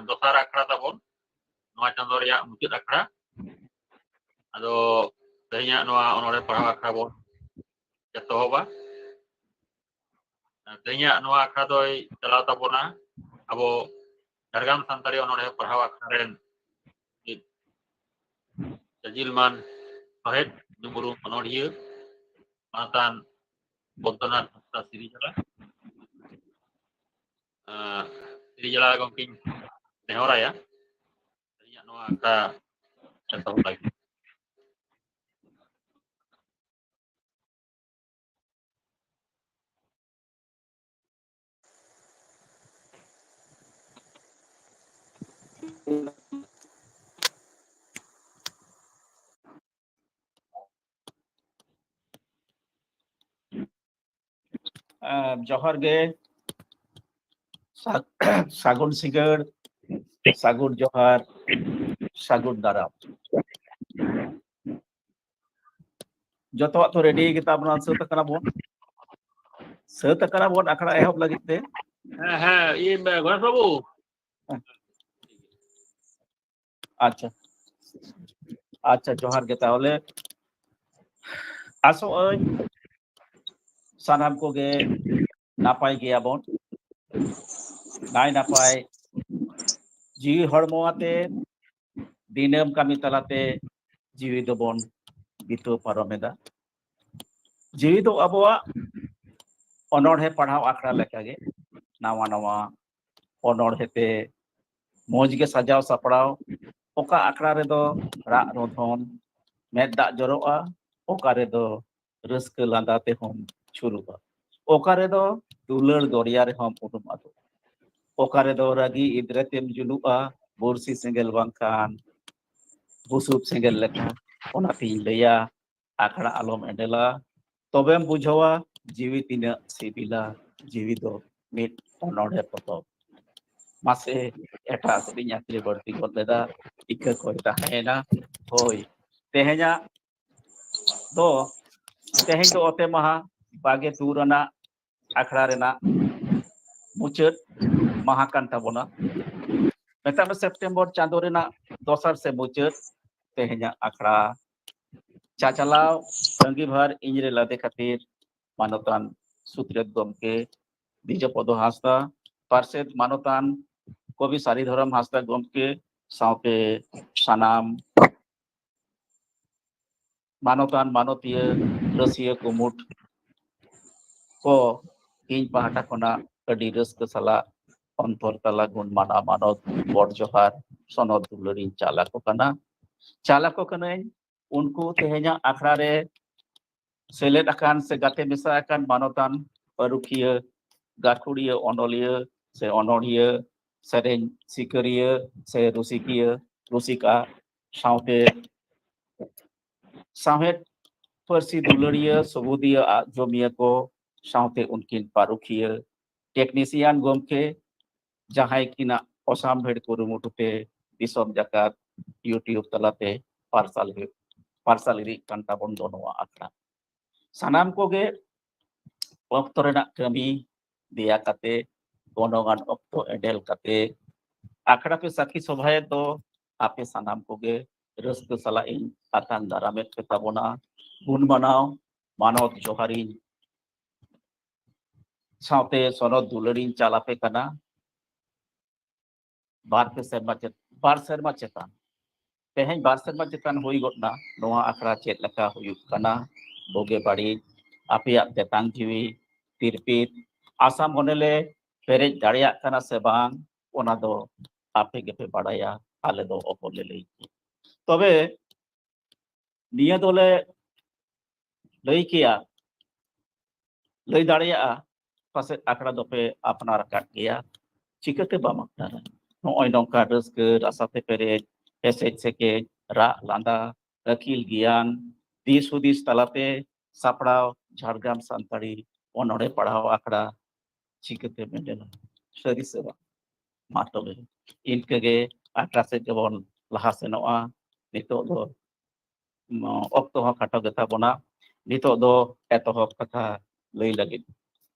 dosar akhra tabon noa chando reyak mujud akhra ado tehnya noa onore parhaw akhra bon jatohoba tehnya noa akhra doi chalaw tabona abo Dargam Santari onore parhaw akhra ren Jajilman Fahid Numuru Onoriya Mantan Bontonat Hasta Sirijala Sirijala gongking nehora ya tadinya noa akhra jatoh lagi Johar ge Sagun Sigar, Sagun Johar, Sagun Daram. Jotoak tu ready kita benar setakana bon. Setakana bon akara ehop lagi te. Iya Guna Prabu. Acha Johar ge tahole aso oi sanam ko ge napai ge abon. Nai napai jiwi hormo ate dinam kami talate jiwi do bon gitu paromeda. Jiwi do abawa onor he padhaw akhra leka ge nawa nawa onor hete moj ge sajaw sapraw oka akhra redo ra rodhon med dak joroa oka redo rauska landa te hom churuba oka redo dular doriya re hom udum ado oka redo ragi idratem julua bursi sengel bangkan busuk sengel leka ona tin leya akhra alom endela tobem bujhawa jiwi tina sibila jiwi do mit onorde potop mase eta sedinya tri berti godeda ika ko tahena hoi tehnya do tehnya do ote maha bage turana akhra rena mucet mahakan tabona metame September chando rena dosar se mucet tehnya akhra Cacalaw tanggi bhar injre lade khatir manotan sutret gomke Dijopodo Hasda Parsed manotan Kobi Saridharam Hasda gomke saute sanam manotan manotiya rasiya kumut ko ᱤᱧ ᱯᱟᱦᱴᱟ ᱠᱷᱚᱱᱟᱜ ᱟᱹᱰᱤ ᱨᱟᱹᱥᱠᱟᱹ ᱥᱟᱞᱟᱜ ᱚᱱᱛᱚᱨ ᱛᱟᱞᱟ ᱜᱩᱱ ᱢᱟᱱᱟᱣ ᱢᱟᱱᱚᱛ ᱜᱚᱰ ᱡᱚᱦᱟᱨ ᱥᱚᱱᱚᱛ ᱫᱩᱞᱟᱹᱲᱤᱧ ᱪᱟᱞ ᱟᱠᱚ ᱠᱟᱹᱱᱟᱹᱧ उनको तेहnya akhra re seled akan se gate mesa akan manotan parukhia gathuriya onoliya se onoliya sereng sikariya se rusikiya rusika saute samet persi dulariya sobudiya jomiya ko saute unkin parukhia teknisian gomke jahai kina osam bhed kurumutute disom jakat YouTube talate parsaliri kanta bondo noa akhra sanam koge okto rena kami dia kate gonongan okto edel kate akhra pe sakhi sobhaye do ape sanam koge rauska sala in atan daramet petabona gun manaw manot johari saute sonot dularin chalape kana bar serma chetan teheng bar serma chetan hoi gotna noa akhra chet leka huyuk kana boge badi apiak tetang jiwi tirpit asa monele perej dareyak kana se bang ona do ape gepe badaya ale do opole lei tobe niya dole lei kiya lei dareya pase akhra dope apnar kat geya chikate bamakdara noy nongka rauska rasate perej esej seke ra landa akil gian dis hudis talate sapraw Jhargram Santari onore padhaw akhra chikate mendela sari seba matole inkage akhra se jebon laha senoa nito do okto ha khato geta bona nito do etohop katha lei lagit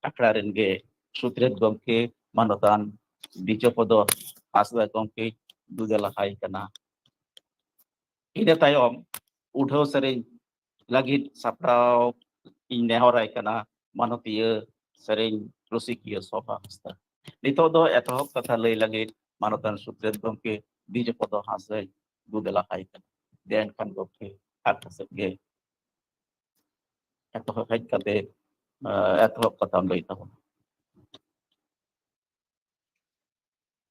akhra ren ge sutret gomke manotan Dijopodo Hasda gomke dudelakai kana. Ina tayom udhaw sering lagi saprau ing nehorai kana manotia sering rusikia sofa hasta. Nito do etohop kata lay lagi manotan sukses gomke DJ poto hasda dudelakai kana. Den kan gomke atas ge etohop hai kate etohop kata lay tahu.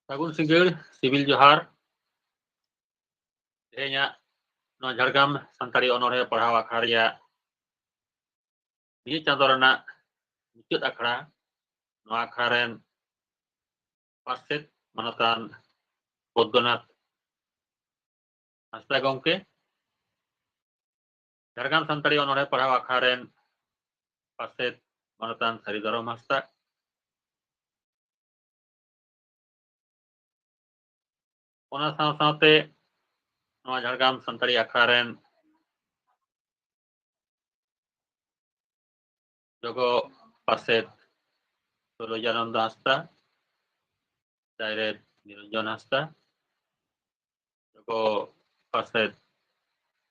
Sagun Sigil, Sibil Johar. Tehnya no Jhargam Santari Honorea Parhawa Karya. Ini cantorana Mujud Akra. No Akraren Paset Manotan Bodgonat Hasta Gomke. Jhargam Santari Honorea Parhawa Karen Paset Manotan Saridoro Hasta. Ona saute no Jhargam Santari Akaren Jogo Paset Solojananda Hasta. Direct Niranjan Hasta. Jogo Paset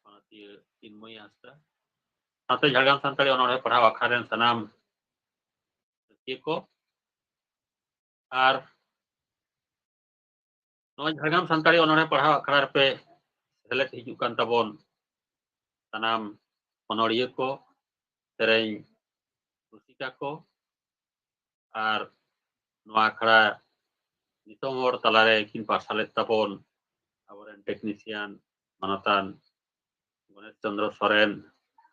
Manati Tinmoy Hasta. Sate Jhargam Santari Honorea Parhawa Karen Sanam Tiko. Ar no Jhargam Santari Honorea Parhawa Karar pe selet hijukan tabon tanam honoria ko sereng musika ko ar no akra ditongor talare kin pasalet tabon aboren teknisian manatan Ganesh Chandra Soren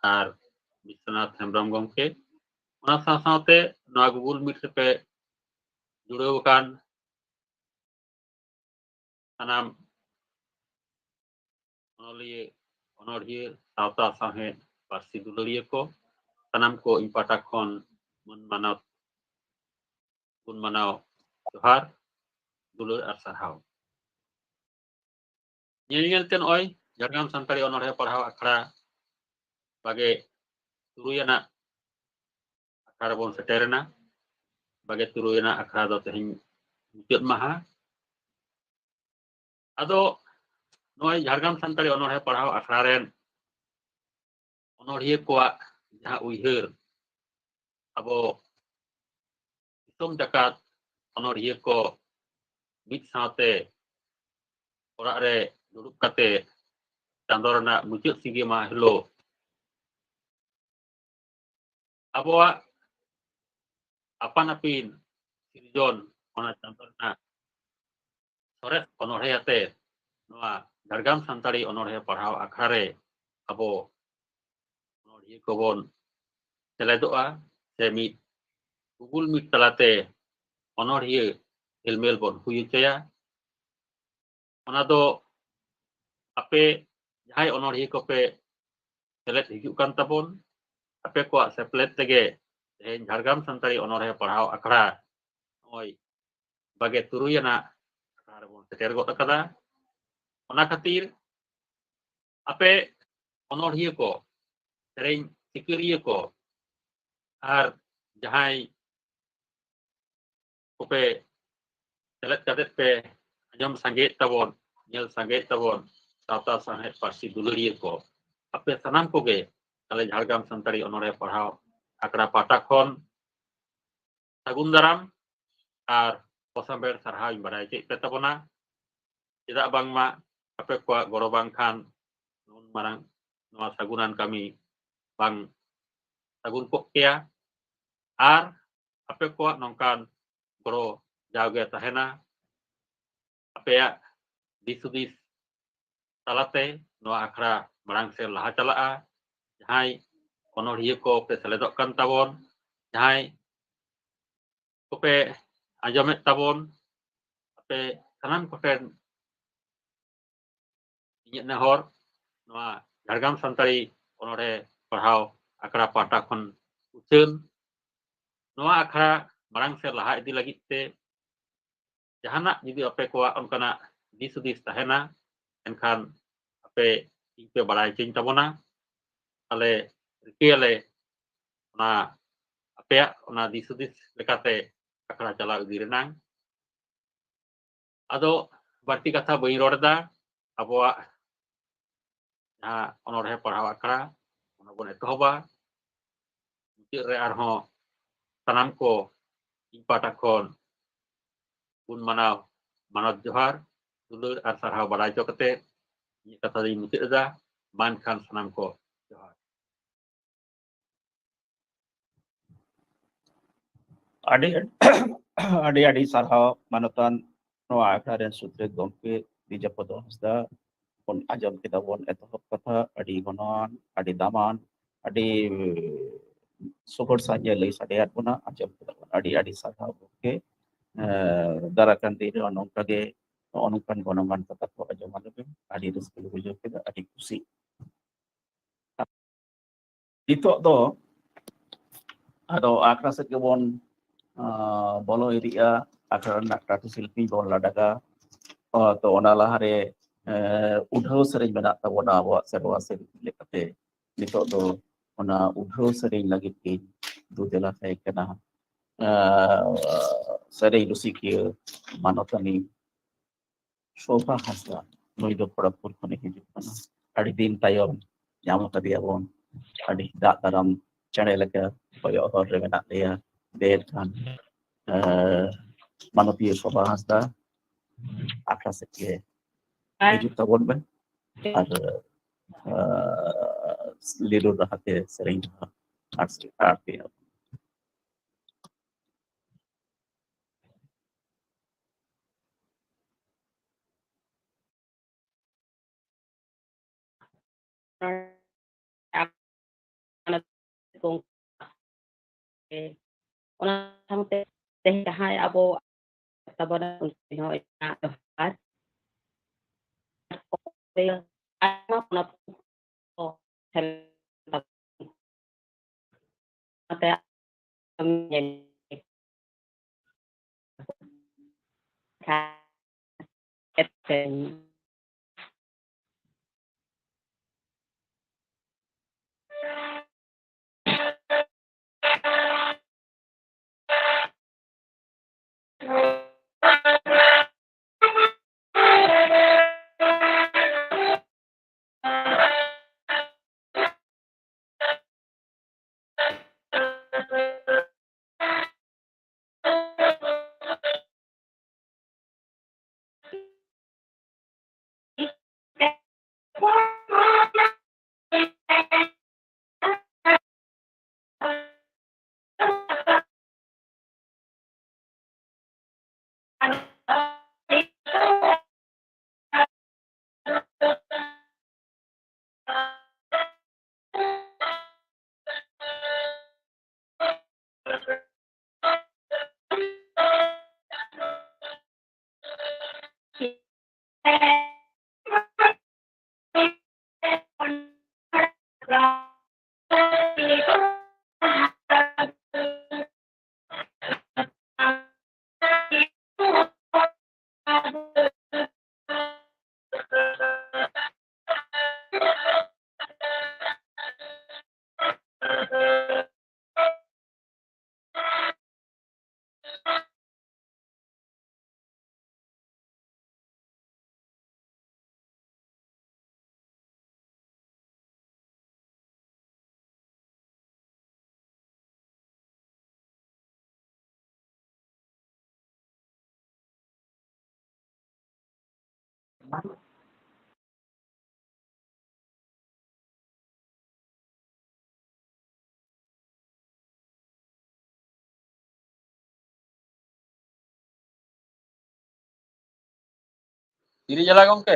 ar Biswanath Hembram gomke ona saute no Google Meet pe judew kan tanam onolie sauta sahe parsi dulia ko tanam ko impatakon mun manau Johar dulur ar sarhau. Nyengel ten oi Jhargam Santari Honorea Parhawa Akra bage turuyana akra bon seterna bage turuyana akra do tehing mujud maha ado noi Jhargam Santari Honorea Parhawa Akra ren onorie ko jaha uiheur abo isom jakat onorie ko mid saute orak re duduk kate candorna mujud sigi mah hilo aboa apa napin sirjon ona candorna sores onorea te noa Jhargam Santari Honorea Parhawa Akra re abo onorie ko bon seledoa semi Google Meet talate onorie ilmel bon huyu caya ona do ape jahai onorie ko pe selet hijuk kan tabon ape ko seplet tege Jhargam Santari Honorea Parhawa Akra oi bage turuyana akra bon seter go takada ona khatir ape onorie ko sering sikirie ko ar jahai kope selet kadet pe anyam sanget tabon nyel sanget tabon tata sanget parsi dulurie ko ape sanam koge kale Jhargam Santari Honorea Parhawa Akra patakon sagun daram ar posamber sarhau badai cek petabona tidak bang ma ape ko gorobang kan nun marang no sagunan kami bang sagun kok kia ar ape ko nongkan goro jauge tahena ape ya disudis talate no akra marang sel laha calaa jahai onorie ko pe seledok kan tabon jahai ko pe ajomet tabon ape sanam koten inyek nehor noa Jhargam Santari Honorea Parhawa Akra patakon uceun noa akra marang sel laha idi lagi te jahanak jadi ape ko onkana disudis tahena enkan ape ipe balai cing tabona ale rikiale na ape ona disudis lekate akra cala udirenang ado baড়তি katha bain rod da abuak jaha onorhe parhaw akra ona bon etohoba muchit re arhon sanam ko ᱤᱧ ᱯᱟᱦᱴᱟ ᱠᱷᱚᱱ ᱯᱩᱱ ᱢᱟᱱᱟᱣ ᱢᱟᱱᱚᱛ ᱡᱚᱦᱟᱨ ᱫᱩᱞᱟᱹᱲ ᱟᱨ ᱥᱟᱨᱦᱟᱣ ᱵᱟᱲᱟᱭ ᱦᱚᱪᱚ ᱠᱟᱛᱮ ᱤᱧᱟᱹᱜ ᱠᱟᱛᱷᱟ ᱫᱚᱧ ᱢᱩᱪᱟᱹᱫ ᱮᱫᱟ ᱢᱟ ᱮᱱᱠᱷᱟᱱ ᱥᱟᱱᱟᱢ ᱠᱚ ᱡᱚᱦᱟᱨ ᱟᱹᱰᱤ ᱥᱟᱨᱦᱟᱣ ᱢᱟᱱᱚᱛᱟᱱ ᱱᱚᱣᱟ ᱟᱠᱷᱲᱟ ᱨᱮᱱ ᱥᱩᱛᱨᱮᱫ ᱜᱚᱢᱠᱮ ᱵᱤᱡᱟᱯᱚᱫᱚ ᱦᱟᱸᱥᱫᱟ ᱵᱚᱱ ᱟᱸᱡᱚᱢ ᱠᱮᱫᱟ ᱵᱚᱱ ᱮᱛᱚᱦᱚᱵ ᱠᱟᱛᱷᱟ ᱟᱹᱰᱤ ᱜᱚᱱᱚᱝ ᱟᱹᱰᱤ ᱫᱟᱢᱟᱱ ᱟᱹᱰᱤ ᱥᱚᱦᱚᱲ ᱥᱟᱺᱦᱤᱡ ᱞᱟᱹᱭ ᱥᱟᱰᱮᱭᱟᱫ ᱵᱚᱱᱟ ᱟᱸᱡᱚᱢ ᱠᱮᱫᱟ ᱵᱚᱱ ᱟᱹᱰᱤ ᱥᱟᱨᱦᱟᱣ ᱜᱚᱢᱠᱮ ᱫᱟᱨᱟᱠᱟᱱ ᱫᱤᱱ ᱨᱮ ᱱᱚᱝᱠᱟᱜᱮ ᱱᱚᱝᱠᱟᱱ ᱜᱚᱱᱚᱝᱟᱱ ᱠᱟᱛᱷᱟ ᱠᱚ ᱟᱸᱡᱚᱢ ᱟᱞᱮ ᱟᱹᱰᱤ ᱨᱟᱹᱥᱠᱟᱹ ᱞᱮ ᱵᱩᱡᱷᱟᱹᱣ ᱠᱮᱫᱟ ᱟᱹᱰᱤ ᱠᱩᱥᱤ ᱱᱤᱛᱚᱜ ᱫᱚ ᱟᱫᱚ ᱟᱠᱷᱲᱟ ᱥᱮᱫ ᱜᱮᱵᱚᱱ ᱵᱚᱞᱚ ᱤᱫᱤᱜᱼᱟ ᱟᱠᱷᱲᱟ ᱨᱮᱱᱟᱜ ᱴᱟᱴᱩ ᱥᱤᱞᱯᱤ ᱵᱚᱱ ᱞᱟᱰᱟᱜᱟ ᱛᱚ ᱚᱱᱟ ᱞᱟᱦᱟᱨᱮ ᱩᱰᱷᱟᱹᱣ ᱥᱮᱨᱮᱧ ᱢᱮᱱᱟᱜ ᱛᱟᱵᱚᱱᱟ ᱟᱵᱚᱣᱟᱜ ᱥᱮᱨᱣᱟ ᱥᱮᱨᱮᱧ ᱞᱮᱠᱟᱛᱮ ᱱᱤᱛᱚᱜ ᱫᱚ ᱚᱱᱟ ᱩᱰᱷᱟᱹᱣ ᱥᱮᱨᱮᱧ ᱞᱟᱹᱜᱤᱫ ᱤᱧ ᱫᱩᱫᱮᱞᱟ ᱛᱟᱦᱮᱸ ᱠᱟᱱᱟ ᱥᱮᱨᱮᱧ ᱨᱩᱥᱤᱠᱤᱭᱟᱹ ᱢᱟᱱᱚᱛᱟᱱᱤ ᱥᱳᱵᱷᱟ ᱦᱟᱸᱥᱫᱟ ᱱᱩᱭ ᱫᱚ ᱠᱷᱚᱲᱚᱜᱽᱯᱩᱨ ᱠᱷᱚᱱᱮ ᱦᱤᱡᱩᱜ ᱠᱟᱱᱟ ᱟᱹᱰᱤ ᱫᱤᱱ ᱛᱟᱭᱚᱢ ᱧᱟᱢ ᱠᱟᱫᱮᱭᱟᱵᱚᱱ ᱟᱹᱰᱤ ᱫᱟᱜ ᱫᱟᱨᱟᱢ ᱪᱮᱬᱮ ᱞᱮᱠᱟ ᱠᱚᱭᱚᱜ ᱦᱚᱨ ᱨᱮ ᱢᱮᱱᱟᱜ ᱞᱮᱭᱟ ᱫᱮᱨ ᱠᱷᱟᱱ ᱢᱟᱱᱚᱛᱤᱭᱟᱹ ᱥᱳᱵᱷᱟ ᱦᱟᱸᱥᱫᱟ ᱟᱠᱷᱲᱟ ᱥᱮᱫ ᱜᱮ ᱦᱤᱡᱩᱜ ᱛᱟᱵᱚᱱ ᱵᱮᱱ ᱟᱨ ᱞᱤᱨᱩ ᱨᱟᱦᱟᱛᱮ ᱥᱮᱨᱮᱧ ᱟᱨᱛᱤ ᱚᱱᱟ ᱥᱟᱶᱛᱮ ᱛᱮᱦᱮᱧ ᱡᱟᱦᱟᱸᱭ ᱟᱵᱚ ᱛᱟᱵᱚᱱᱟ ᱩᱱᱠᱩ ᱦᱚᱸ ᱤᱧᱟᱹᱜ ᱡᱚᱦᱟᱨ ᱟᱭᱢᱟ ᱯᱚᱱᱚᱛ ᱠᱚ ᱛᱤᱨᱤ ᱡᱟᱞᱟ ᱜᱚᱢᱠᱮ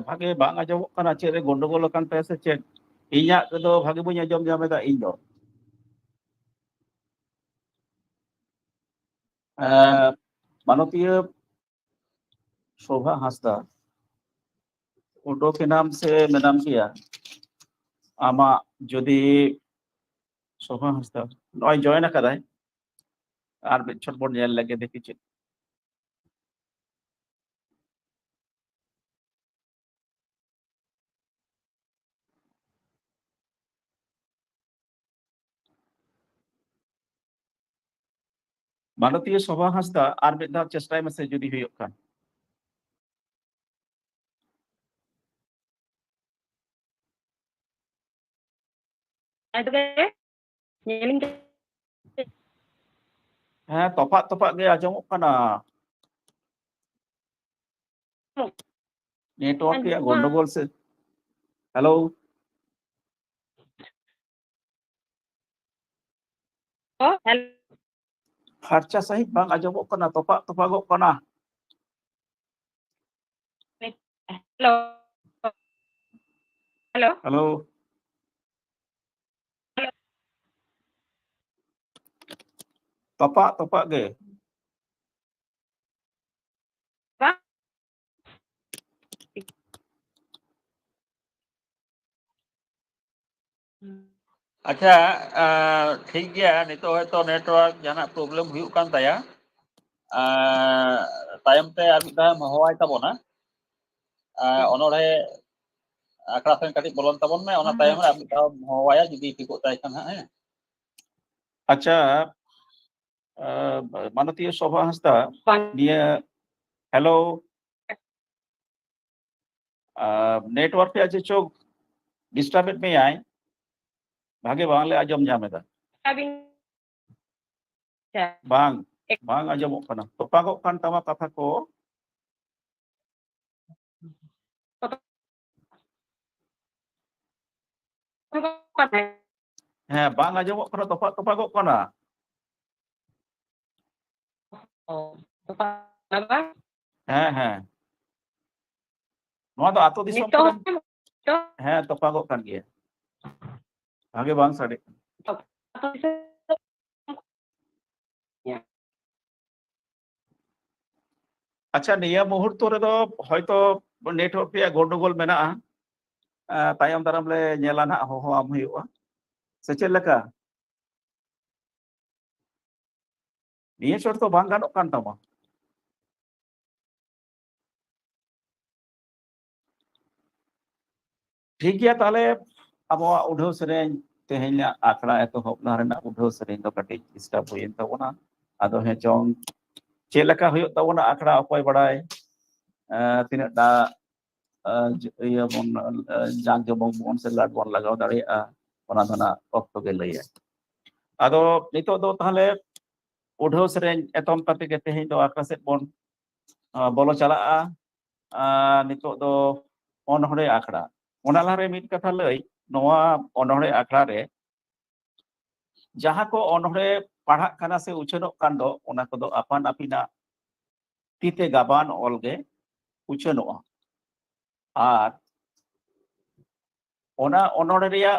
ᱵᱷᱟᱜᱮ ᱵᱟᱝ ᱟᱸᱡᱚᱢᱚᱜ ᱠᱟᱱᱟ ᱪᱮᱫ ᱨᱮ ᱜᱚᱱᱰᱳᱜᱳᱞ ᱟᱠᱟᱱ ᱛᱟᱭᱟ ᱥᱮ ᱪᱮᱫ ᱤᱧᱟᱹᱜ ᱛᱮᱫᱚ ᱵᱷᱟᱜᱮ ᱵᱟᱹᱧ ᱟᱸᱡᱚᱢ ᱧᱟᱢᱮᱫᱟ ᱤᱧ ᱫᱚ मानवीय शोभा हांसदा उडोक नाम से मैडम किया आमा जदि शोभा हांसदा नॉय जॉइन अकादाय आर बिछट बोर्ड नेल लगे देखी चेक मानतीय शोभा हांसदा आर मिद धाव चेष्टाय मेसे जुदी हुयुग खान हाँ तोपा तोपा गे आजमोग काना नेटवर्क या गंडगोल से हेलो खर्चा सही बांग आजमोग काना तोपा तोपा गो काना हेलो हेलो हेलो तोपा तोपा गे अच्छा ठीक गया नितो हयतो नेटवर्क जाना प्रॉब्लम हुयुग कान ताया तायम ते आर मिद धाव हवाय ताबोना अनोड़े आखड़ा सेन कटी बोलन ताबोन में ओना तायम रे आर मिद धाव हवाया जुदी ठिको ताय खान हां अच्छा मानतीय शोभा हांसदा निया हेलो नेटवर्क पे आज चोक डिस्टर्ब में आए भागे बांगले आजम जामेदा बांग बांग आजमोग काना तोपा गो कान तमा कथा को हाँ बांग आजमोग काना तोपा तोपा गो काना हाँ हाँ नोआ दो आतो दिसोम करेन हाँ तोपा गो कान गिया भागे बांग साडे अच्छा निया मुहूर्त रे दो हयतो नेटवर्क पे गंडगोल मेना तायम दाराम ले नेला ना हो आम हुयुआ से चेद लेका निया चोट तो बांग गानोग कान तामा ठीक गया ताहले अब उढ़ाव सेरें तेहें आखड़ा एतोहब ना उढ़ाव सेरें दो कटी डिस्टर्ब हुयेन ताबोना आदो हे चोंग चेद लेका हुयुग ताबोना आखड़ा अकय बाड़ाय तिना दा iya bon jang jomong bon se lat bon lagaw dareya ona dona okto ge laya ado nito do tahle udhaw sereng etom kate ge tehin do akaset bon bolo chalaa nito do onhore akra ona lare mit katha lay noa onhore akra re jaha ko onhore padhak kana se uchanok kan do ona ko do apan apina tite gaban olge uchanoa ar ona onore reya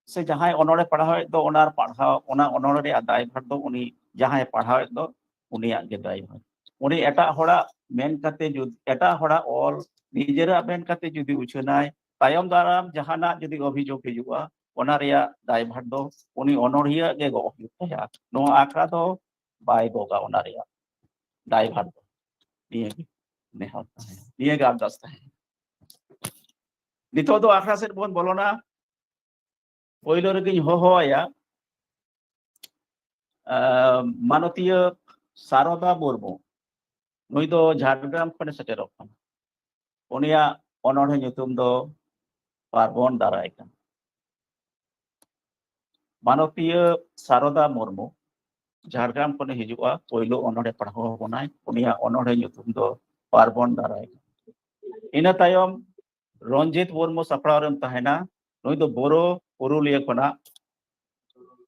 से जहां अनोड़े पढ़ाव दो ओनार पढ़ाव ओना अनोड़े रे दायभार दो उनी जहां पढ़ाव दो उनिया गे दायभार उनी एटा होड़ा मेन कते जुद एटा होड़ा ऑल निजेरा मेन कते जुदी उछनाय तायम दाराम जहाना जुदी अभियोग हिजुआ ओना रेया दायभार दो उनी अनोड़िया गे गो हुया नो आखरा दो बाय गोगा ओना रेया दायभार दो निये नेहा निये गा दस्ता है नितो दो आखरा से बोन बोलोना पहिलो रेगिन होहोया मानतीय सारदा मुर्मू नुई दो झारग्राम खने सेटेरोग काना उनिया अनोड़े nyutum दो पार्बन दाराय काना मानतीय सारदा मुर्मू झारग्राम खने हिजुआ पहिलो अनोड़े पढ़ाव बनाय उनिया अनोड़े nyutum दो पार्बन दाराय इना तायम रंजित मुर्मू सपड़ाव रेम तहेना नुई दो बोरो पुरुलिया खना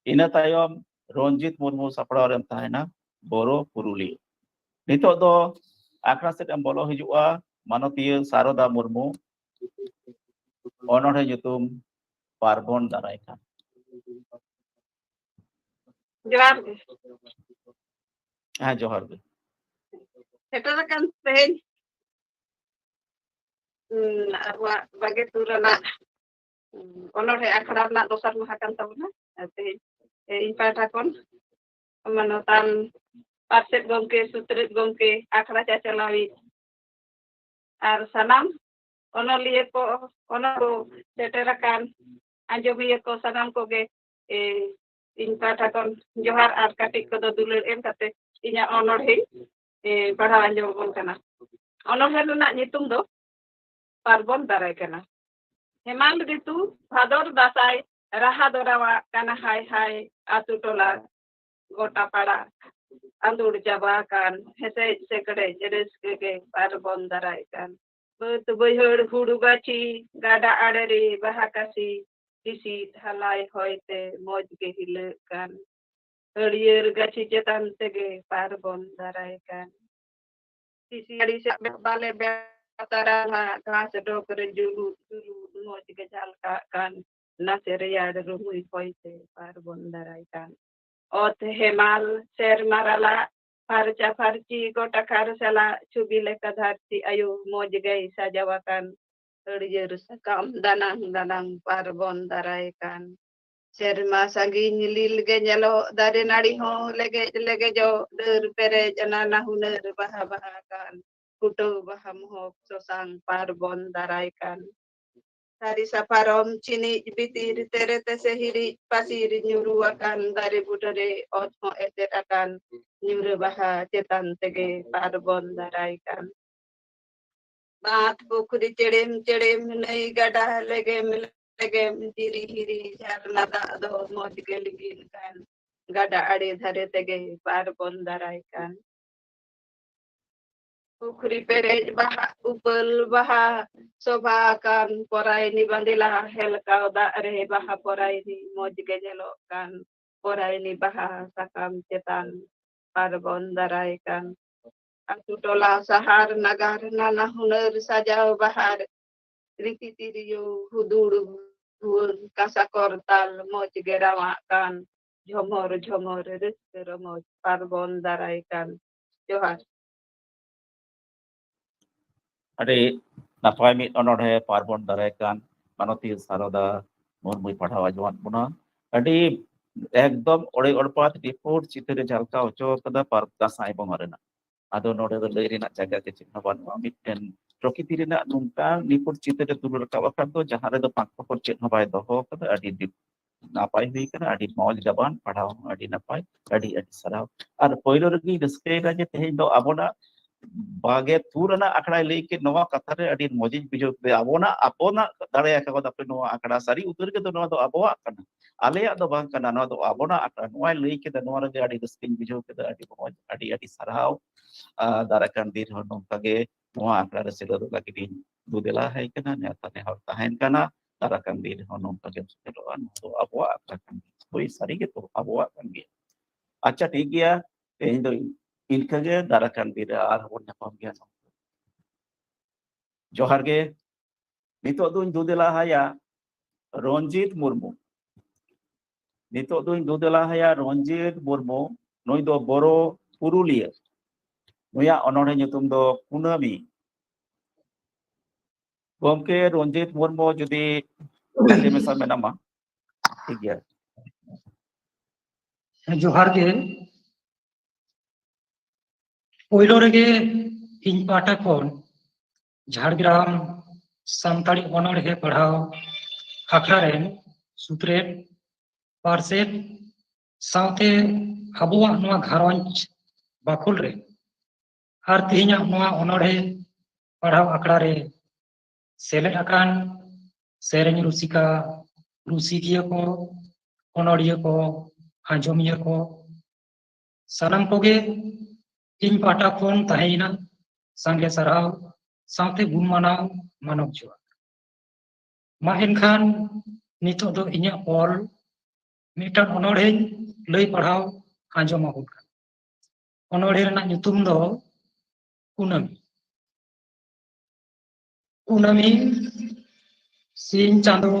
इना तायम रंजित मुर्मू सपड़ाव रेम तहेना बोरो पुरुलिया नितो दो आखड़ा से बोलो हिजुआ मानतीय सारदा मुर्मू अनोड़े nyutum पार्बन दाराय का जोहार गे हाँ जोहार गे shutter kan tehin bagi turana onore akhara na dosar maha kan tabuna tehin in pata kon manotan parset gomke sutrit gomke akhara chachalawi ar sanam onoliye ko ono seterakan anjomiye ko sanam ko ge ᱤᱧ ᱯᱟᱦᱴᱟ ᱠᱷᱚᱱ ᱡᱚᱦᱟᱨ ᱟᱨ ᱠᱟᱹᱴᱤᱡ ᱠᱚᱫᱚ ᱫᱩᱞᱟᱹᱲ ᱮᱢ ᱠᱟᱛᱮ ᱤᱧᱟᱹᱜ ᱚᱱᱚᱬᱦᱮ ᱯᱟᱲᱦᱟᱣ ᱟᱸᱡᱚᱢᱟᱵᱚᱱ ᱠᱟᱱᱟ᱾ ᱚᱱᱚᱬᱦᱮ ᱨᱮᱱᱟᱜ ᱧᱩᱛᱩᱢ ᱫᱚ ᱯᱟᱨᱵᱚᱱ ᱫᱟᱨᱟᱭ ᱠᱟᱱᱟ᱾ ᱦᱮᱢᱟᱞ ᱨᱤᱛᱩ ᱵᱷᱟᱫᱚᱨ ᱫᱟᱸᱥᱟᱭ ᱨᱟᱦᱟ ᱫᱚᱨᱟᱣᱟᱜ ᱠᱟᱱᱟ ᱦᱟᱭ ᱦᱟᱭ ᱟᱛᱩ ᱴᱚᱞᱟ ᱜᱚᱴᱟ ᱯᱟᱲᱟ ᱟᱸᱫᱩᱲ ᱪᱟᱵᱟ ᱟᱠᱟᱱ ᱦᱮᱸᱥᱮᱡ ᱥᱮᱠᱲᱮᱡ ᱨᱟᱹᱥᱠᱟᱹ ᱜᱮ ᱯᱟᱨᱵᱚᱱ ᱫᱟᱨᱟᱭ ᱠᱟᱱ᱾ ᱵᱟᱹᱫ ᱵᱟᱹᱭᱦᱟᱹᱲ ᱦᱩᱲᱩ ᱜᱟᱹᱪᱷᱤ ᱜᱟᱰᱟ ᱟᱲᱮᱨᱮ ᱵᱟᱦᱟ ᱠᱟᱥᱤ ᱦᱤᱥᱤᱫ ᱦᱟᱞᱟᱭ ᱦᱚᱭᱛᱮ ᱢᱚᱡᱽ ᱜᱮ ᱦᱤᱞᱟᱹᱜ ᱠᱟᱱ ᱦᱟᱹᱨᱭᱟᱹᱲ ᱜᱟᱹᱪᱷᱤ ᱪᱮᱛᱟᱱ ᱛᱮᱜᱮ ᱯᱟᱨᱵᱚᱱ ᱫᱟᱨᱟᱭ ᱠᱟᱱ᱾ ᱥᱤᱥᱤᱭᱟᱹᱲᱤ ᱥᱮ ᱵᱟᱞᱮ ᱛᱟᱨᱟ घास डोक रे जुलू जुलू मौज के झलका कान नाचे रेयाड़ रुमुई होइते पार्बन दाराय कान। ओत हेमाल शेरमा राला फारचा फारची गोटा खारसला छुबी लेका धरती आयु मौज गई सजावाकान हरियर सकाम दानांग दानांग पार्बन दाराय कान। शेरमा सागिन लील गे ñelo दारे नाड़ी हो लेगे लेगे जो डर पेरे जनाना हुनर बहा बहा कान कुटो बहा mohok sosang parbon daray kan. Dari saparom cini bitir terete sehiri pasir nyuru akan dari budare otmo etet akan nyuru baha cetan tege parbon daray kan. Baat pukuri cedem nai gada legem legem diri hiri jarna da do moj geligin kan. Gada ade dhare tege parbon daray kan. Pukri perej baha upel baha soba kan porai ni bandilah hel kau da re baha porai ni moj gejelo kan porai ni baha sakam cetan parbon darai kan. Atu tola sahar nagar nana huner sajau bahar riti tiriu hudur huur kasakor tal moj gerawa kan झमर झमर रस्क रमज पार्बन दाराय kan. Johar. ᱟᱹᱰᱤ ᱱᱟᱯᱟᱭ ᱢᱤᱫ ᱚᱱᱚᱬᱦᱮ ᱯᱟᱨᱵᱚᱱ ᱫᱟᱨᱟᱭ ᱠᱟᱱ ᱢᱟᱱᱚᱛᱤ ᱥᱟᱨᱚᱫᱟ ᱢᱩᱨᱢᱩᱭ ᱯᱟᱲᱦᱟᱣ ᱟᱸᱡᱚᱢᱟᱫ ᱵᱚᱱᱟ। ᱟᱹᱰᱤ ᱮᱠᱫᱚᱢ ᱚᱲᱮ ᱚᱲᱯᱟᱛ ᱨᱤᱯᱳᱨᱴ ᱪᱤᱛᱟᱹᱨᱮ ᱡᱷᱟᱞᱠᱟᱣ ᱦᱚᱪᱚ ᱠᱟᱫᱟ ᱫᱟᱸᱥᱟᱭ ᱵᱚᱸᱜᱟ ᱨᱮᱱᱟᱜ। ᱟᱫᱚ ᱱᱚᱰᱮ ᱫᱚ ᱞᱟᱹᱭ ᱨᱮᱱᱟᱜ ᱡᱟᱭᱜᱟ ᱜᱮ ᱪᱮᱫ ᱦᱚᱸ ᱵᱟᱹᱱᱩᱜᱼᱟ। ᱢᱤᱫᱴᱮᱱ ᱯᱨᱚᱠᱤᱛᱤ ᱨᱮᱱᱟᱜ ᱱᱚᱝᱠᱟ ᱱᱤᱯᱩᱴ ᱪᱤᱛᱟᱹᱨᱮ ᱛᱩᱞᱟᱹᱣ ᱨᱟᱠᱟᱵ ᱟᱠᱟᱫ ᱫᱚ ᱡᱟᱦᱟᱸ ᱨᱮᱫᱚ ᱯᱟᱸᱠ ᱯᱚᱠᱚᱨ ᱪᱮᱫ ᱦᱚᱸ ᱵᱟᱭ ᱫᱚᱦᱚ ᱠᱟᱫᱟ। ᱟᱹᱰᱤ ᱱᱟᱯᱟᱭ ᱦᱩᱭ ᱠᱟᱱᱟ, ᱟᱹᱰᱤ ᱢᱚᱡᱽ ᱜᱟᱵᱟᱱ, ᱯᱟᱲᱦᱟᱣ ᱦᱚᱸ ᱟᱹᱰᱤ ᱱᱟᱯᱟᱭ, ᱟᱹᱰᱤ ᱟᱹᱰᱤ ᱥᱟᱨᱦᱟᱣ। ᱟᱨ ᱯᱳᱭᱞᱳ ᱨᱮᱜᱮᱧ ᱨᱟᱹᱥᱠᱟᱹᱭᱮᱫᱟ ᱡᱮ ᱛᱮᱦᱮᱧ ᱫᱚ ᱟᱵᱚᱱᱟᱜ ᱵᱟᱜᱮ ᱛᱩᱨ ᱨᱮᱱᱟᱜ ᱟᱠᱷᱲᱟᱭ ᱞᱟᱹᱭ ᱠᱮᱫ ᱱᱚᱣᱟ ᱠᱟᱛᱷᱟ ᱨᱮ ᱟᱹᱰᱤ ᱢᱚᱡᱤᱧ ᱵᱩᱡᱷᱟᱹᱣ ᱠᱮᱫᱟ। ᱟᱵᱚᱱᱟᱜ ᱫᱟᱲᱮ ᱟᱠᱟᱫᱟᱯᱮ ᱱᱚᱣᱟ ᱟᱠᱷᱲᱟ, ᱥᱟᱹᱨᱤ ᱩᱛᱟᱹᱨ ᱜᱮ ᱱᱚᱣᱟ ᱫᱚ ᱟᱵᱚᱣᱟᱜ ᱠᱟᱱᱟ, ᱟᱞᱮᱭᱟᱜ ᱫᱚ ᱵᱟᱝ ᱠᱟᱱᱟ, ᱱᱚᱣᱟ ᱫᱚ ᱟᱵᱚᱱᱟᱜ ᱟᱠᱷᱲᱟ। ᱱᱚᱣᱟᱭ ᱞᱟᱹᱭ ᱠᱮᱫᱟ, ᱱᱚᱣᱟ ᱨᱮᱜᱮ ᱟᱹᱰि ᱨᱟᱹᱥᱠᱟᱹᱧ ᱵᱩᱡᱷᱟᱹᱣ ᱠᱮᱫᱟ, ᱟᱹᱰᱤ ᱢᱚᱡᱽ, ᱟᱹᱰᱤ ᱟᱹᱰᱤ ᱥᱟᱨᱦᱟᱣ। ᱫᱟᱨᱟᱭᱠᱟᱱ ᱫᱤᱱ ᱦᱚᱸ ᱱᱚᱝᱠᱟ ᱜᱮ ᱱᱚᱣᱟ ᱟᱠᱷᱲᱟ ᱨᱮ ᱥᱮᱞᱮᱫᱚᱜ ᱞᱟᱹᱜᱤᱫ ᱤᱧ ᱫᱩᱫᱮᱞᱟ ᱦᱮᱡ ᱠᱟᱱᱟ, ᱱᱮᱣᱛᱟ ᱱᱮᱦᱚᱨ ᱛᱟᱦᱮᱱ ᱠᱟᱱᱟ। ᱫᱟᱨᱟᱭᱠᱟᱱ ᱫᱤᱱ ᱦᱚᱸ ᱱᱚᱝᱠᱟ ᱜᱮ ᱥᱮᱞᱮᱫᱚᱜᱼᱟ, ᱱᱚᱣᱟ ᱫᱚ ᱟᱵᱚᱣᱟᱜ ᱟᱠᱷᱲᱟ ᱠᱟᱱ ᱜᱮᱭᱟ। ᱦᱳᱭ, ᱥᱟᱹᱨᱤ ᱜᱮᱛᱚ ᱟᱵᱚᱣᱟᱜ ᱠᱟᱱ ᱜᱮᱭᱟ। ᱟᱪᱪᱷᱟ, ᱴᱷᱤᱠ ᱜᱮᱭᱟ, ᱛᱮᱦᱮᱧ ᱫᱚ ᱤᱱᱠᱟᱹᱜᱮ, ᱫᱟᱨᱟᱭᱠᱟᱱ ᱫᱤᱱ ᱨᱮ ᱟᱨᱦᱚᱸ ᱵᱚᱱ ᱧᱟᱯᱟᱢ ᱜᱮᱭᱟ। ᱡᱚᱦᱟᱨ ᱜᱮ। ᱱᱤᱛᱚᱜ ᱫᱩᱧ ᱫᱩᱫᱮᱞᱟ ᱦᱟᱭᱟ ᱨᱚᱧᱡᱤᱛ ᱢᱩᱨᱢᱩ। ᱱᱤᱛᱚᱜ ᱫᱩᱧ ᱫᱩᱫᱮᱞᱟ ᱦᱟᱭᱟ ᱨᱚᱧᱡᱤᱛ ᱢᱩᱨᱢᱩ। ᱱᱩᱭ ᱫᱚ ᱵᱚᱨᱚ ᱯᱩᱨᱩᱞᱤᱭᱟᱹ। ᱱᱩᱭᱟᱜ ᱚᱱᱚᱬᱦᱮ ᱧᱩᱛᱩᱢ ᱫᱚ ᱠᱩᱱᱟᱹᱢᱤ। ᱜᱚᱢᱠᱮ ᱨᱚᱧᱡᱤᱛ ᱢᱩᱨᱢᱩ ᱡᱩᱫᱤ ᱥᱟᱸᱜᱮ ᱢᱮᱥᱟ ᱢᱮᱱᱟᱢᱟ, ᱴᱷᱤक ᱜᱮᱭᱟ। जोहार गे पोयलो रेगे इन पाटा खन झाड़ग्राम सानताड़ी अनोᱬहे पढ़ाव आखड़ा रेन सुत्रेट पार्सेट सावते आबोवाग नोवा घारंज बाखुल रे आर तेहेña नोवा अनोᱬहे पढ़ाव आखड़ा रे सेलेद आकान सेरेñ रुसिका रुसिकिया को अनोड़िया को आंजोमिया को सानाम कोगे इन पाटा खन ताहेना सांगे साराव सावते गुण मानाव मानव जोहार। मा एनखान नितो दो इᱧᱟᱹᱜ ऑल मिटान अनोᱬहे लई पढ़ाव आंजोम आबोन कान। अनोᱬहे रना nyutum दो कुनामी। कुनामी सिंह चांदो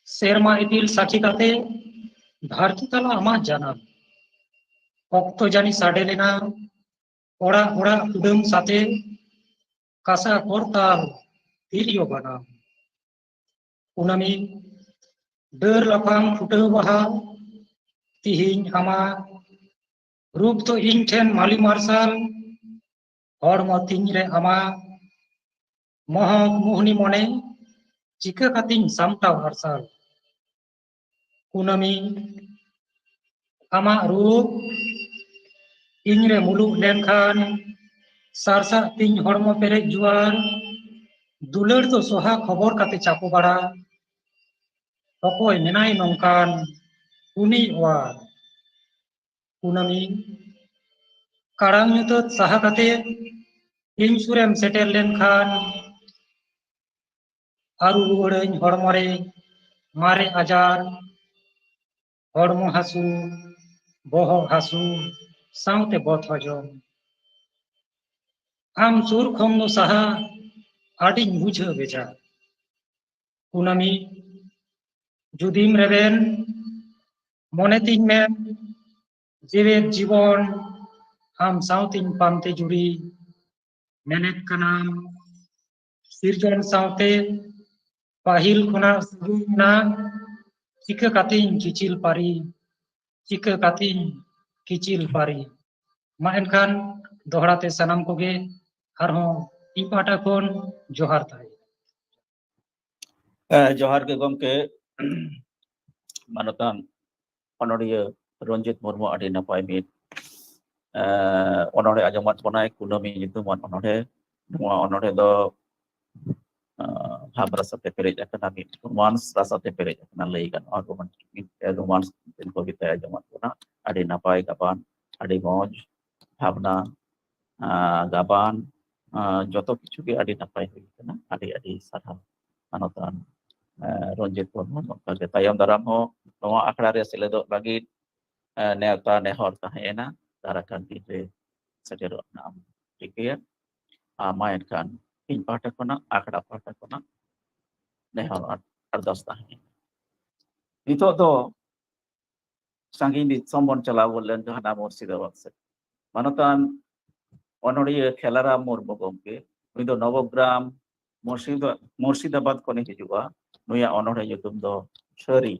सेरमा इपिल साक्षी काते धरती तला आमा जानाम ऑक्तो जानी साडे लेना ओड़ा ओड़ा उडम साथे कासा कोरताल तिरियो बनाम। कुनामी डर लफांग फुटो बहा तिहिñ आमा रूप तो इन ठेन माली मार्शल हड़मो तिñ रे आमा महक मुहनी मने चिका कातिñ सामटाव आरसाल। कुनामी amak rup inyre muluk lenkhan sarsa tiny hormo perej juar dular do soha khobor kate chapo bara okoy menai nongkan uni war kunami karang nyutot saha kate ᱤᱧ ᱥᱩᱨᱮᱢ ᱥᱮᱴᱮᱨ ᱞᱮᱱᱠᱷᱟᱱ ᱟᱹᱨᱩ ᱨᱩᱣᱟᱹᱲᱟᱹᱧ ᱦᱚᱲᱢᱚ ᱨᱮ ᱢᱟᱨᱮ ᱟᱡᱟᱨ ᱦᱚᱲᱢᱚ ᱦᱟᱹᱥᱩ ᱵᱚᱦᱚᱜ ᱦᱟᱹᱥᱩ ᱥᱟᱶᱛᱮ ᱵᱚᱛ ᱦᱚᱡᱚᱢ ᱟᱢ ᱥᱩᱨ ᱠᱷᱚᱱ ᱫᱚ ᱥᱟᱦᱟ ᱟᱹᱰᱤᱧ ᱵᱩᱡᱷᱟᱹᱣ ᱵᱮᱡᱟᱨ ᱠᱩᱱᱟᱹᱢᱤ ᱡᱩᱫᱤᱢ ᱨᱮᱵᱮᱱ ᱢᱚᱱᱮ ᱛᱤᱧ ᱢᱮᱱ ᱡᱮᱣᱮᱫ ᱡᱤᱵᱚᱱ ᱟᱢ ᱥᱟᱶᱛᱤᱧ ᱯᱟᱱᱛᱮ ᱡᱩᱲᱤ ᱢᱮᱱᱮᱫ ᱠᱟᱱᱟᱢ ᱥᱤᱨᱡᱚᱱ ᱥᱟᱶᱛᱮ ᱯᱟᱹᱦᱤᱞ ᱠᱷᱚᱱᱟᱜ ᱥᱩᱨᱩᱭᱱᱟ ᱪᱤᱠᱟᱹ ᱠᱟᱛᱤᱧ ᱠᱤᱪᱤᱞ ᱯᱟᱨᱤ ᱪᱤᱠᱟᱹ ᱠᱟᱛᱤᱧ ᱠᱤᱪᱤᱞ ᱯᱟᱨᱤ ᱢᱟ ᱮᱱᱠᱷᱟᱱ ᱫᱚᱦᱲᱟ ᱛᱮ ᱥᱟᱱᱟᱢ ᱠᱚᱜᱮ ᱟᱨᱦᱚᱸ ᱤᱧ ᱯᱟᱦᱴᱟ ᱠᱷᱚᱱ ᱡᱚᱦᱟᱨ ᱛᱟᱦᱮᱸ ᱡᱚᱦᱟᱨ ᱜᱮ ᱜᱚᱢᱠᱮ ᱢᱟᱱᱚᱛᱟᱱ ᱚᱱᱚᱲᱤᱭᱟᱹ ᱨᱚᱧᱡᱤᱛ ᱢᱩᱨᱢᱩ ᱟᱹᱰᱤ ᱱᱟᱯᱟᱭ ᱢᱤᱫ ᱚᱱᱚᱲᱦᱮ ᱟᱸᱡᱚᱢᱟᱫ ᱵᱚᱱᱟᱭ ᱠᱩᱱᱟᱹᱢᱤ ᱧᱩᱛᱩᱢᱟᱱ ᱚᱱᱚᱲᱦᱮ ᱱᱚᱣᱟ ᱚᱱᱚᱲᱦᱮ ᱫᱚ ᱵᱷᱟᱵ ᱨᱟᱥᱟᱛᱮ ᱯᱮᱨᱮᱡ ᱟᱠᱟᱱᱟ ᱢᱤᱫ ᱨᱳᱢᱟᱱᱥ ᱨᱟᱥᱟᱛᱮ ᱯᱮᱨᱮᱡ ᱟᱠᱟᱱᱟ ᱞᱟᱹᱭ ᱜᱟᱱᱚᱜᱼᱟ ᱨᱳᱢᱟᱱᱥ ᱠᱚᱵᱤᱛᱟᱭ ᱟᱸᱡᱚᱢᱟᱫ ᱵᱚᱱᱟ ᱟᱹᱰᱤ ᱱᱟᱯᱟᱭ ᱜᱟᱵᱟᱱ ᱟᱹᱰᱤ ᱢᱚᱡᱽ ᱵᱷᱟᱵᱱᱟ ᱜᱟᱵᱟᱱ ᱡᱚᱛᱚ ᱠᱤᱪᱷᱩ ᱜᱮ ᱟᱹᱰᱤ ᱱᱟᱯᱟᱭ ᱦᱩᱭ ᱟᱠᱟᱱᱟ ᱟᱹᱰᱤ ᱟᱹᱰᱤ ᱥᱟᱨᱦᱟᱣ ᱢᱟᱱᱚᱛᱟᱱ ᱨᱚᱧᱡᱤᱛ ᱢᱩᱨᱢᱩ ᱱᱚᱝᱠᱟᱜᱮ ᱛᱟᱭᱚᱢ ᱫᱟᱨᱟᱢ ᱦᱚᱸ ᱱᱚᱣᱟ ᱟᱠᱷᱲᱟ ᱨᱮ ᱥᱮᱞᱮᱫᱚᱜ ᱞᱟᱹᱜᱤᱫ ᱱᱮᱣᱛᱟ ᱱᱮᱦᱚᱨ ᱛᱟᱦᱮᱸᱭᱮᱱᱟ ᱫᱟᱨᱟᱠᱟᱱ ᱫᱤᱱ ᱨᱮ ᱥᱮᱴᱮᱨᱚᱜ ᱨᱮᱱᱟᱜ ᱮᱢ ᱨᱤᱠᱟᱹᱭᱟ ᱢᱟ ᱮᱱᱠᱷᱟᱱ ᱤᱧ ᱯᱟᱦᱴᱟ ᱠᱷᱚᱱᱟᱜ ᱟᱠᱷᱲᱟ ᱯᱟᱦᱴᱟ ᱠᱷᱚᱱᱟᱜ ᱱᱮᱦᱚᱨ ᱟᱨᱫᱟᱥ ᱛᱟᱦᱮᱸᱭᱮᱱᱟ ᱱᱤᱛᱚᱜ ᱫᱚ ᱥᱟᱺᱜᱤᱧ ᱫᱤᱥᱚᱢ ᱵᱚᱱ ᱪᱟᱞᱟᱣ ᱜᱚᱫ ᱞᱮᱱ ᱦᱟᱱᱟ ᱢᱩᱨᱥᱤᱫᱟᱵᱟᱫ ᱥᱮᱫ ᱢᱟᱱᱚᱛᱟᱱ ᱚᱱᱚᱲᱦᱤᱭᱟᱹ ᱠᱷᱮᱞᱟᱨᱟᱢ ᱢᱩᱨᱢᱩ ᱜᱚᱢᱠᱮ ᱱᱩᱭ ᱫᱚ ᱱᱚᱵᱚᱜᱨᱟᱢ ᱢᱩᱨᱥᱤᱫᱟᱵᱟᱫ ᱠᱷᱚᱱᱮ ᱦᱤᱡᱩᱜᱼᱟ ᱱᱩᱭᱟᱜ ᱚᱱᱚᱲᱦᱮ ᱧᱩᱛᱩᱢ ᱫᱚ ᱥᱟᱹᱨᱤ